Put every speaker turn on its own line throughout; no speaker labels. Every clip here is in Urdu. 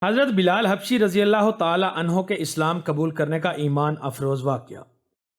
حضرت بلال حبشی رضی اللہ تعالی عنہ کے اسلام قبول کرنے کا ایمان افروز واقعہ۔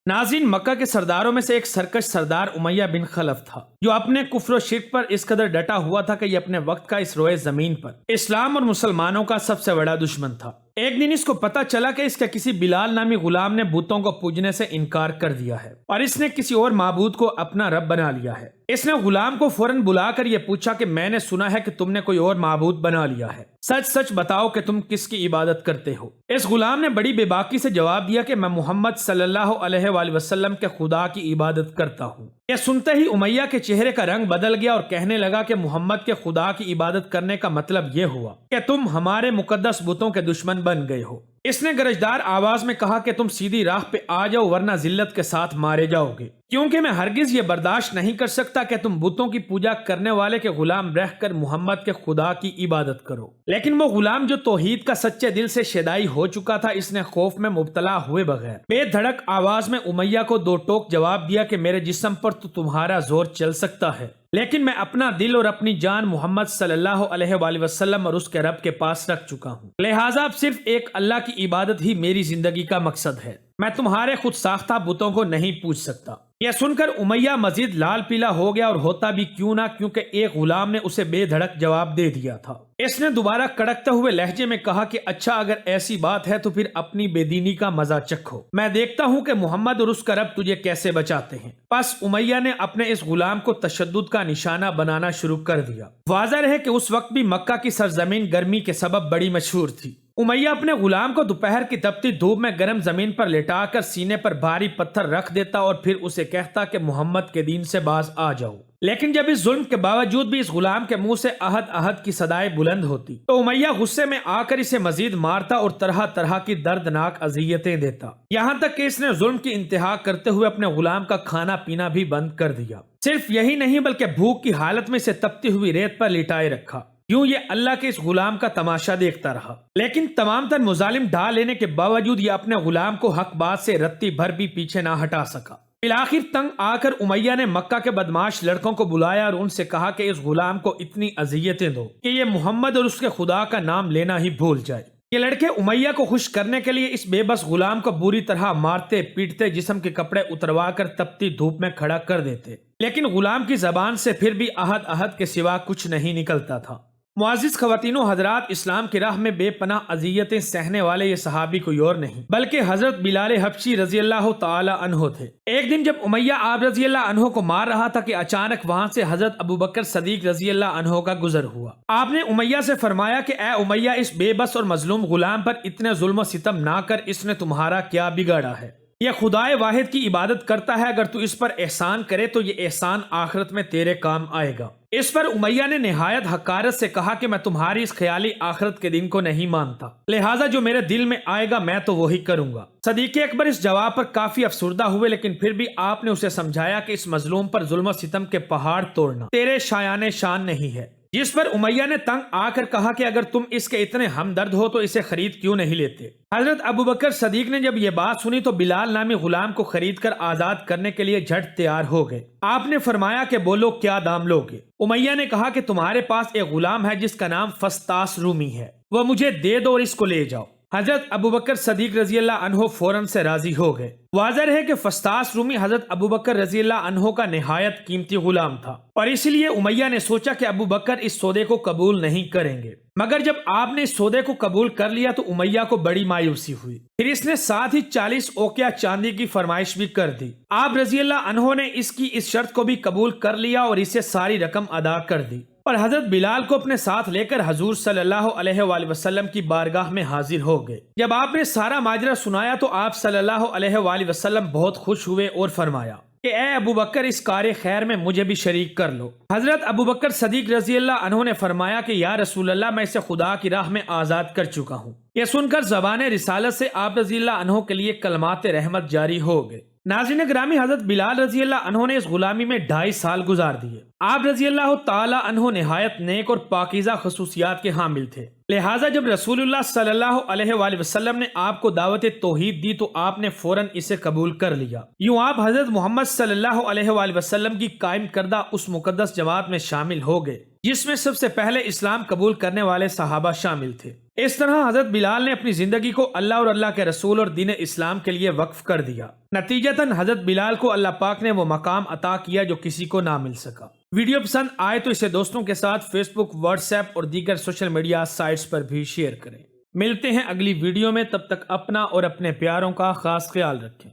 ناظرین، مکہ کے سرداروں میں سے ایک سرکش سردار امیہ بن خلف تھا، جو اپنے کفر و شرک پر اس قدر ڈٹا ہوا تھا کہ یہ اپنے وقت کا اس روئے زمین پر اسلام اور مسلمانوں کا سب سے بڑا دشمن تھا۔ ایک دن اس کو پتا چلا کہ اس کے کسی بلال نامی غلام نے بتوں کو پوجنے سے انکار کر دیا ہے اور اس نے کسی اور معبود کو اپنا رب بنا لیا ہے۔ اس نے غلام کو فوراً بلا کر یہ پوچھا کہ میں نے سنا ہے کہ تم نے کوئی اور معبود بنا لیا ہے، سچ سچ بتاؤ کہ تم کس کی عبادت کرتے ہو۔ اس غلام نے بڑی بے باکی سے جواب دیا کہ میں محمد صلی اللہ علیہ وآلہ وسلم کے خدا کی عبادت کرتا ہوں۔ یہ سنتے ہی امیہ کے چہرے کا رنگ بدل گیا اور کہنے لگا کہ محمد کے خدا کی عبادت کرنے کا مطلب یہ ہوا کہ تم ہمارے مقدس بتوں کے دشمن بن گئے ہو۔ اس نے گرجدار آواز میں کہا کہ تم سیدھی راہ پہ آ جاؤ ورنہ ذلت کے ساتھ مارے جاؤ گے، کیونکہ میں ہرگز یہ برداشت نہیں کر سکتا کہ تم بتوں کی پوجا کرنے والے کے غلام رہ کر محمد کے خدا کی عبادت کرو۔ لیکن وہ غلام جو توحید کا سچے دل سے شیدائی ہو چکا تھا، اس نے خوف میں مبتلا ہوئے بغیر بے دھڑک آواز میں امیہ کو دو ٹوک جواب دیا کہ میرے جسم پر تو تمہارا زور چل سکتا ہے، لیکن میں اپنا دل اور اپنی جان محمد صلی اللہ علیہ وآلہ وسلم اور اس کے رب کے پاس رکھ چکا ہوں، لہٰذا اب صرف ایک اللہ کی عبادت ہی میری زندگی کا مقصد ہے، میں تمہارے خود ساختہ بتوں کو نہیں پوچھ سکتا۔ یہ سن کر امیہ مزید لال پیلا ہو گیا، اور ہوتا بھی کیوں نہ کیونکہ ایک غلام نے اسے بے دھڑک جواب دے دیا تھا۔ اس نے دوبارہ کڑکتے ہوئے لہجے میں کہا کہ اچھا، اگر ایسی بات ہے تو پھر اپنی بے دینی کا مزہ چکھو، میں دیکھتا ہوں کہ محمد اور اس کا رب تجھے کیسے بچاتے ہیں۔ پس امیہ نے اپنے اس غلام کو تشدد کا نشانہ بنانا شروع کر دیا۔ واضح رہے کہ اس وقت بھی مکہ کی سرزمین گرمی کے سبب بڑی مشہور تھی۔ امیہ اپنے غلام کو دوپہر کی تپتی دھوپ میں گرم زمین پر لٹا کر سینے پر بھاری پتھر رکھ دیتا اور پھر اسے کہتا کہ محمد کے دین سے باز آ جاؤ۔ لیکن جب اس ظلم کے باوجود بھی اس غلام کے منہ سے احد احد کی صدائیں بلند ہوتی تو امیہ غصے میں آ کر اسے مزید مارتا اور طرح طرح کی دردناک اذیتیں دیتا، یہاں تک کہ اس نے ظلم کی انتہا کرتے ہوئے اپنے غلام کا کھانا پینا بھی بند کر دیا۔ صرف یہی نہیں بلکہ بھوک کی حالت میں اسے تپتی ہوئی ریت پر لٹائے رکھا۔ یوں یہ اللہ کے اس غلام کا تماشا دیکھتا رہا، لیکن تمام تر مظالم ڈھا لینے کے باوجود یہ اپنے غلام کو حق بات سے رتی بھر بھی پیچھے نہ ہٹا سکا۔ بالآخر تنگ آ کر امیہ نے مکہ کے بدماش لڑکوں کو بلایا اور ان سے کہا کہ اس غلام کو اتنی اذیتیں دو کہ یہ محمد اور اس کے خدا کا نام لینا ہی بھول جائے۔ یہ لڑکے امیہ کو خوش کرنے کے لیے اس بے بس غلام کو بری طرح مارتے پیٹتے، جسم کے کپڑے اتروا کر تپتی دھوپ میں کھڑا کر دیتے، لیکن غلام کی زبان سے پھر بھی احد احد کے سوا کچھ نہیں نکلتا تھا۔ معزز خواتین و حضرات، اسلام کی راہ میں بے پناہ اذیتیں سہنے والے یہ صحابی کوئی اور نہیں بلکہ حضرت بلال حبشی رضی اللہ تعالی عنہ تھے۔ ایک دن جب امیہ آپ رضی اللہ عنہ کو مار رہا تھا کہ اچانک وہاں سے حضرت ابوبکر صدیق رضی اللہ عنہ کا گزر ہوا۔ آپ نے امیہ سے فرمایا کہ اے امیہ، اس بے بس اور مظلوم غلام پر اتنے ظلم و ستم نہ کر، اس نے تمہارا کیا بگاڑا ہے؟ یہ خدائے واحد کی عبادت کرتا ہے، اگر تو اس پر احسان کرے تو یہ احسان آخرت میں تیرے کام آئے گا۔ اس پر امیہ نے نہایت حقارت سے کہا کہ میں تمہاری اس خیالی آخرت کے دن کو نہیں مانتا، لہٰذا جو میرے دل میں آئے گا میں تو وہی کروں گا۔ صدیق اکبر اس جواب پر کافی افسردہ ہوئے، لیکن پھر بھی آپ نے اسے سمجھایا کہ اس مظلوم پر ظلم و ستم کے پہاڑ توڑنا تیرے شایان شان نہیں ہے، جس پر امیہ نے تنگ آ کر کہا کہ اگر تم اس کے اتنے ہمدرد ہو تو اسے خرید کیوں نہیں لیتے؟ حضرت ابوبکر صدیق نے جب یہ بات سنی تو بلال نامی غلام کو خرید کر آزاد کرنے کے لیے جھٹ تیار ہو گئے۔ آپ نے فرمایا کہ بولو کیا دام لوگے؟ امیہ نے کہا کہ تمہارے پاس ایک غلام ہے جس کا نام فستاس رومی ہے، وہ مجھے دے دو اور اس کو لے جاؤ۔ حضرت ابوبکر صدیق رضی اللہ عنہ فوراً سے راضی ہو گئے۔ واضح ہے کہ فستاس رومی حضرت ابوبکر رضی اللہ عنہ کا نہایت قیمتی غلام تھا، اور اسی لیے امیہ نے سوچا کہ ابوبکر اس سودے کو قبول نہیں کریں گے۔ مگر جب آپ نے اس سودے کو قبول کر لیا تو امیہ کو بڑی مایوسی ہوئی، پھر اس نے ساتھ ہی 40 اوقیہ چاندی کی فرمائش بھی کر دی۔ آپ رضی اللہ عنہ نے اس کی اس شرط کو بھی قبول کر لیا اور اسے ساری رقم ادا کر دی، اور حضرت بلال کو اپنے ساتھ لے کر حضور صلی اللہ علیہ وآلہ وسلم کی بارگاہ میں حاضر ہو گئے۔ جب آپ نے سارا ماجرا سنایا تو آپ صلی اللہ علیہ وآلہ وسلم بہت خوش ہوئے اور فرمایا کہ اے ابوبکر، اس کار خیر میں مجھے بھی شریک کر لو۔ حضرت ابوبکر صدیق رضی اللہ عنہ نے فرمایا کہ یا رسول اللہ، میں اسے خدا کی راہ میں آزاد کر چکا ہوں۔ یہ سن کر زبان رسالت سے آپ رضی اللہ عنہ کے لیے کلمات رحمت جاری ہو گئے۔ ناظرین گرامی، حضرت بلال رضی اللہ عنہ نے اس غلامی میں 2.5 سال گزار دیے۔ آپ رضی اللہ تعالی عنہ نہایت نیک اور پاکیزہ خصوصیات کے حامل تھے، لہٰذا جب رسول اللہ صلی اللہ علیہ وآلہ وسلم نے آپ کو دعوت توحید دی تو آپ نے فوراً اسے قبول کر لیا۔ یوں آپ حضرت محمد صلی اللہ علیہ وآلہ وسلم کی قائم کردہ اس مقدس جماعت میں شامل ہو گئے جس میں سب سے پہلے اسلام قبول کرنے والے صحابہ شامل تھے۔ اس طرح حضرت بلال نے اپنی زندگی کو اللہ اور اللہ کے رسول اور دین اسلام کے لیے وقف کر دیا۔ نتیجتاً حضرت بلال کو اللہ پاک نے وہ مقام عطا کیا جو کسی کو نہ مل سکا۔ ویڈیو پسند آئے تو اسے دوستوں کے ساتھ فیس بک، واٹس ایپ اور دیگر سوشل میڈیا سائٹس پر بھی شیئر کریں۔ ملتے ہیں اگلی ویڈیو میں، تب تک اپنا اور اپنے پیاروں کا خاص خیال رکھیں۔